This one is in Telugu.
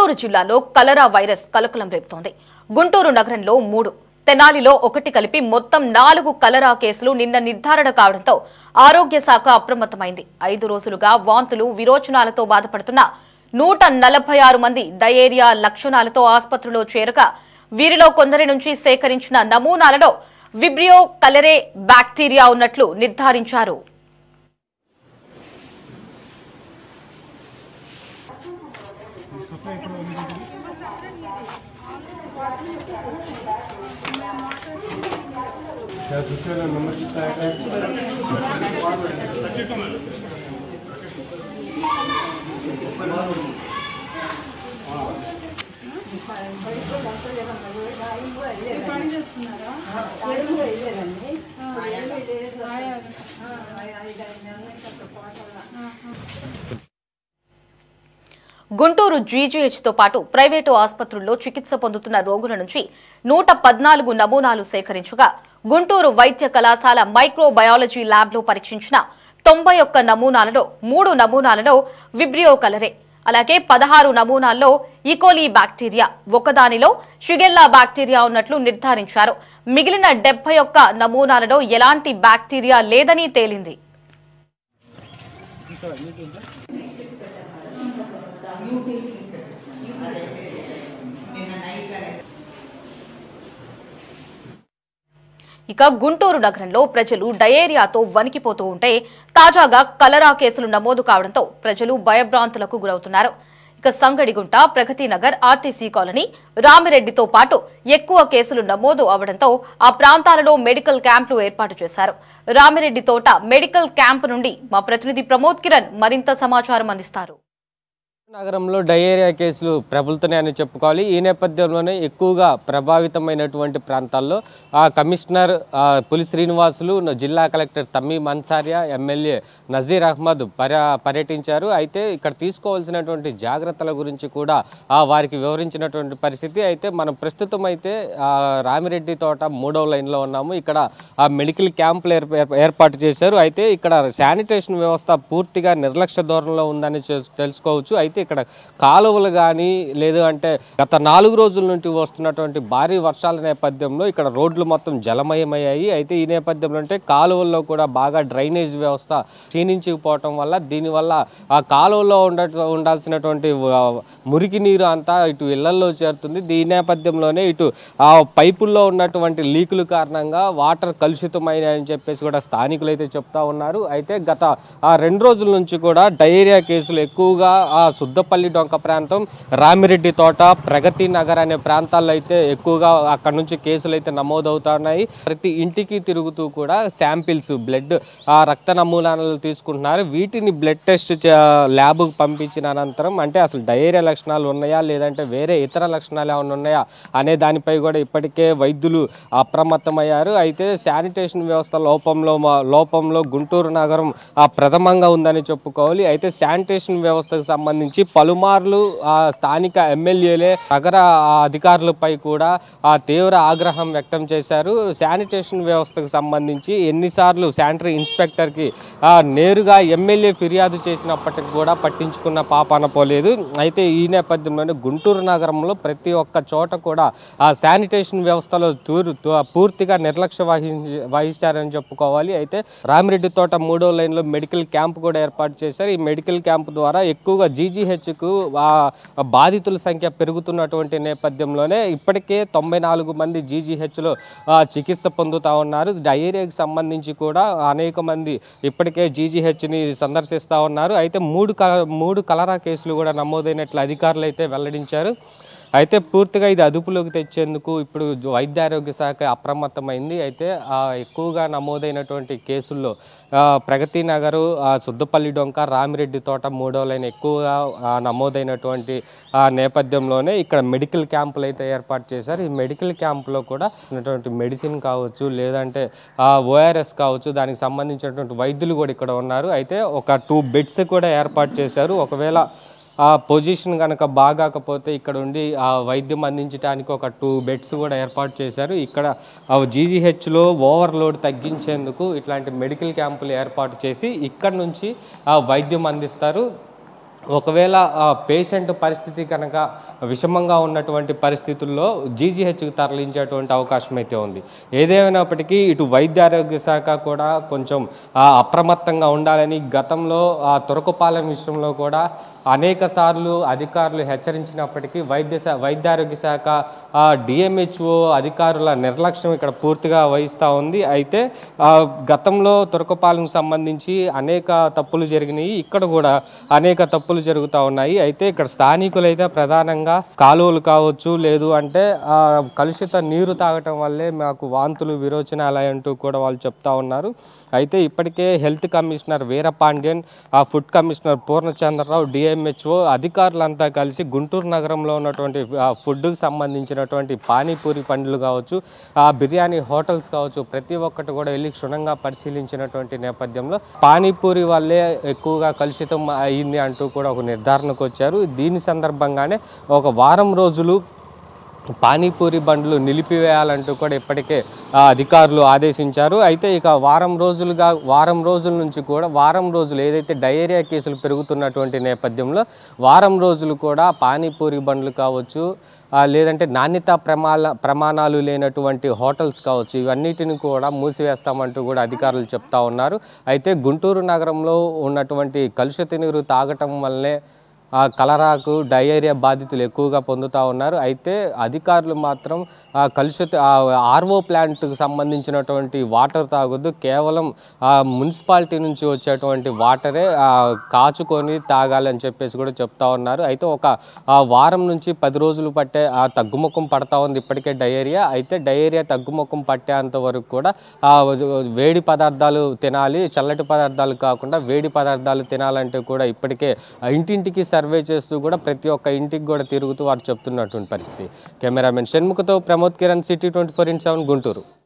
గుంటూరు జిల్లాలో కలరా వైరస్ కలకలం రేపుతోంది. గుంటూరు నగరంలో 3, తెనాలిలో 1 కలిపి మొత్తం 4 కలరా కేసులు నిన్న నిర్ధారణ కావడంతో ఆరోగ్య శాఖ అప్రమత్తమైంది. 5 రోజులుగా వాంతులు, విరోచనాలతో బాధపడుతున్న 146 మంది డయేరియా లక్షణాలతో ఆసుపత్రిలో చేరగా వీరిలో కొందరి నుంచి సేకరించిన నమూనాలలో విబ్రియో కలరే బ్యాక్టీరియా ఉన్నట్లు నిర్ధారించారు. గుంటూరు జీజీహెచ్ తో పాటు ప్రైవేటు ఆసుపత్రుల్లో చికిత్స పొందుతున్న రోగుల నుంచి 114 నమూనాలు సేకరించగా గుంటూరు వైద్య కళాశాల మైక్రోబయాలజీ ల్యాబ్ లో పరీక్షించిన 91 నమూనాలలో 3 నమూనాలలో విబ్రియో కలరే, అలాగే 16 నమూనాల్లో ఈకోలీ బ్యాక్టీరియా, ఒకదానిలో షిగెల్లా బ్యాక్టీరియా ఉన్నట్లు నిర్ధారించారు. మిగిలిన 71 నమూనాలలో ఎలాంటి బ్యాక్టీరియా లేదని తేలింది. ఇక గుంటూరు నగరంలో ప్రజలు డయేరియాతో వణికిపోతూ ఉంటే తాజాగా కలరా కేసులు నమోదు కావడంతో ప్రజలు భయభ్రాంతులకు గురవుతున్నారు. ఇక సంగడిగుంట, ప్రగతి నగర్, ఆర్టీసీ కాలనీ, రామిరెడ్డితో పాటు ఎక్కువ కేసులు నమోదు అవడంతో ఆ ప్రాంతాలలో మెడికల్ క్యాంపులు ఏర్పాటు చేశారు. రామిరెడ్డి తోట మెడికల్ క్యాంపు నుండి మా ప్రతినిధి ప్రమోద్ కిరణ్ మరింత సమాచారం అందిస్తారు. నగరంలో డయేరియా కేసులు ప్రబలుతున్నాయని చెప్పుకోవాలి. ఈ నేపథ్యంలోనే ఎక్కువగా ప్రభావితమైనటువంటి ప్రాంతాల్లో కమిషనర్ పులి శ్రీనివాసులు, జిల్లా కలెక్టర్ తమ్మీమ్ అన్సారియా, ఎమ్మెల్యే నజీర్ అహ్మద్ పర్యటించారు. అయితే ఇక్కడ తీసుకోవాల్సినటువంటి జాగ్రత్తల గురించి కూడా వారికి వివరించినటువంటి పరిస్థితి. అయితే మనం ప్రస్తుతం అయితే రామిరెడ్డి తోట 3వ లైన్లో ఉన్నాము. ఇక్కడ మెడికల్ క్యాంపులు ఏర్పాటు చేశారు. అయితే ఇక్కడ శానిటేషన్ వ్యవస్థ పూర్తిగా నిర్లక్ష్య ధోరణిలో ఉందని తెలుసుకోవచ్చు. అయితే ఇక్కడ కాలువలు కానీ లేదు అంటే గత 4 రోజుల నుండి వస్తున్నటువంటి భారీ వర్షాల నేపథ్యంలో ఇక్కడ రోడ్లు మొత్తం జలమయమయ్యాయి. అయితే ఈ నేపథ్యంలో అంటే కాలువల్లో కూడా బాగా డ్రైనేజ్ వ్యవస్థ క్షీణించిపోవటం వల్ల దీనివల్ల ఆ కాలువలో ఉండాల్సినటువంటి మురికి నీరు అంతా ఇటు ఇళ్లల్లో చేరుతుంది. ఈ నేపథ్యంలోనే ఇటు ఆ పైపుల్లో ఉన్నటువంటి లీకుల కారణంగా వాటర్ కలుషితమైనాయని చెప్పేసి కూడా స్థానికులు అయితే చెప్తా ఉన్నారు. అయితే గత 2 రోజుల నుంచి కూడా డయేరియా కేసులు ఎక్కువగా సుద్దపల్లి డొంక ప్రాంతం, రామిరెడ్డి తోట, ప్రగతి నగర్ అనే ప్రాంతాల్లో అయితే ఎక్కువగా అక్కడ నుంచి కేసులు అయితే నమోదవుతున్నాయి. ప్రతి ఇంటికి తిరుగుతూ కూడా శాంపిల్స్, బ్లడ్, రక్త నమూనాలు తీసుకుంటున్నారు. వీటిని బ్లడ్ టెస్ట్ ల్యాబ్కు పంపించిన అనంతరం అంటే అసలు డయేరియా లక్షణాలు ఉన్నాయా లేదంటే వేరే ఇతర లక్షణాలు ఏమైనా ఉన్నాయా అనే దానిపై కూడా ఇప్పటికే వైద్యులు అప్రమత్తమయ్యారు. అయితే శానిటేషన్ వ్యవస్థ లోపంలో గుంటూరు నగరం ప్రథమంగా ఉందని చెప్పుకోవాలి. అయితే శానిటేషన్ వ్యవస్థకు సంబంధించి పలుమార్లు స్థానిక ఎమ్మెల్యేలే నగర అధికారులపై కూడా తీవ్ర ఆగ్రహం వ్యక్తం చేశారు. శానిటేషన్ వ్యవస్థకు సంబంధించి ఎన్నిసార్లు శానిటరీ ఇన్స్పెక్టర్కి నేరుగా ఎమ్మెల్యే ఫిర్యాదు చేసినప్పటికీ కూడా పట్టించుకున్న పాపాన పోలేదు. అయితే ఈ నేపథ్యంలోనే గుంటూరు నగరంలో ప్రతి ఒక్క చోట కూడా శానిటేషన్ వ్యవస్థలో పూర్తిగా నిర్లక్ష్య వహించారని చెప్పుకోవాలి. అయితే రామిరెడ్డి తోట 3వ లైన్లో మెడికల్ క్యాంప్ కూడా ఏర్పాటు చేశారు. ఈ మెడికల్ క్యాంప్ ద్వారా ఎక్కువగా జీజీహెచ్కు బాధితుల సంఖ్య పెరుగుతున్నటువంటి నేపథ్యంలోనే ఇప్పటికే 94 మంది జీజీహెచ్లో చికిత్స పొందుతూ ఉన్నారు. డయేరియాకి సంబంధించి కూడా అనేక మంది ఇప్పటికే జీజీహెచ్ని సందర్శిస్తూ ఉన్నారు. అయితే 3 కలరా కేసులు కూడా నమోదైనట్లు అధికారులు అయితే వెల్లడించారు. అయితే పూర్తిగా ఇది అదుపులోకి తెచ్చేందుకు ఇప్పుడు వైద్య ఆరోగ్య శాఖ అప్రమత్తమైంది. అయితే ఎక్కువగా నమోదైనటువంటి కేసుల్లో ప్రగతి నగరు, సుద్దపల్లి డొంక, రామిరెడ్డి తోట 3వ లైన్ ఎక్కువగా నమోదైనటువంటి నేపథ్యంలోనే ఇక్కడ మెడికల్ క్యాంపులు అయితే ఏర్పాటు చేశారు. ఈ మెడికల్ క్యాంపులో కూడా మెడిసిన్ కావచ్చు లేదంటే ఓఆర్ఎస్ కావచ్చు దానికి సంబంధించినటువంటి వైద్యులు కూడా ఇక్కడ ఉన్నారు. అయితే ఒక 2 బెడ్స్ కూడా ఏర్పాటు చేశారు. ఒకవేళ పొజిషన్ కనుక బాగాకపోతే ఇక్కడ ఉండి వైద్యం అందించడానికి ఒక 2 బెడ్స్ కూడా ఏర్పాటు చేశారు. ఇక్కడ జీజీహెచ్లో ఓవర్లోడ్ తగ్గించేందుకు ఇట్లాంటి మెడికల్ క్యాంపులు ఏర్పాటు చేసి ఇక్కడ నుంచి వైద్యం అందిస్తారు. ఒకవేళ పేషెంట్ పరిస్థితి కనుక విషమంగా ఉన్నటువంటి పరిస్థితుల్లో జీజీహెచ్కి తరలించేటువంటి అవకాశం అయితే ఉంది. ఏదేమైనప్పటికీ ఇటు వైద్య ఆరోగ్య శాఖ కూడా కొంచెం అప్రమత్తంగా ఉండాలని గతంలో తురకపాలెం విషయంలో కూడా అనేక సార్లు అధికారులు హెచ్చరించినప్పటికీ వైద్యారోగ్య శాఖ డిఎంహెచ్ఓ అధికారుల నిర్లక్ష్యం ఇక్కడ పూర్తిగా వహిస్తూ ఉంది. అయితే గతంలో తురకపాలెం సంబంధించి అనేక తప్పులు జరిగినాయి, ఇక్కడ కూడా అనేక తప్పులు జరుగుతూ ఉన్నాయి. అయితే ఇక్కడ స్థానికులైతే ప్రధానంగా కాలువలు కావచ్చు, లేదు అంటే కలుషిత నీరు తాగటం వల్లే మాకు వాంతులు విరోచనాలు అంటూ కూడా వాళ్ళు చెప్తా ఉన్నారు. అయితే ఇప్పటికే health commissioner Veerapandian, food commissioner Purnachandrarao, DMHO అధికారులంతా కలిసి గుంటూరు నగరంలో ఉన్నటువంటి ఫుడ్కి సంబంధించినటువంటి పానీపూరి పండ్లు కావచ్చు, బిర్యానీ హోటల్స్ కావచ్చు, ప్రతి ఒక్కటి కూడా వెళ్ళి క్షుణ్ణంగా పరిశీలించినటువంటి నేపథ్యంలో పానీపూరి వల్లే ఎక్కువగా కలుషితం అయింది అంటూ కూడా ఒక నిర్ధారణకు వచ్చారు. దీని సందర్భంగానే ఒక వారం రోజులు పానీపూరి బండ్లు నిలిపివేయాలంటూ కూడా ఇప్పటికే అధికారులు ఆదేశించారు. అయితే ఇక వారం రోజుల నుంచి కూడా ఏదైతే డయేరియా కేసులు పెరుగుతున్నటువంటి నేపథ్యంలో వారం రోజులు కూడా పానీపూరి బండ్లు కావచ్చు, లేదంటే నాణ్యతా ప్రమాణాలు లేనటువంటి హోటల్స్ కావచ్చు, ఇవన్నిటిని కూడా మూసివేస్తామంటూ కూడా అధికారులు చెప్తా ఉన్నారు. అయితే గుంటూరు నగరంలో ఉన్నటువంటి కలుషిత నీరు తాగటం వల్లే కలరాకు, డయేరియా బాధితులు ఎక్కువగా పొందుతూ ఉన్నారు. అయితే అధికారులు మాత్రం కలుషిత ఆర్ఓ ప్లాంట్కు సంబంధించినటువంటి వాటర్ తాగొద్దు, కేవలం మున్సిపాలిటీ నుంచి వచ్చేటువంటి వాటరే కాచుకొని తాగాలని చెప్పేసి కూడా చెప్తా ఉన్నారు. అయితే ఒక వారం నుంచి 10 రోజులు పట్టే తగ్గుముఖం పడతా ఉంది ఇప్పటికే డయేరియా. అయితే డయేరియా తగ్గుముఖం పట్టేంత వరకు కూడా వేడి పదార్థాలు తినాలి, చల్లటి పదార్థాలు కాకుండా వేడి పదార్థాలు తినాలంటే కూడా ఇప్పటికే ఇంటింటికి సర్వే చేస్తూ కూడా ప్రతి ఒక్క ఇంటికి కూడా తిరుగుతూ వారు చెప్తున్నటువంటి పరిస్థితి. కెమెరామెన్ షణ్ముఖతో ప్రమోద్ కిరణ్, సిటీ 24/7 గుంటూరు.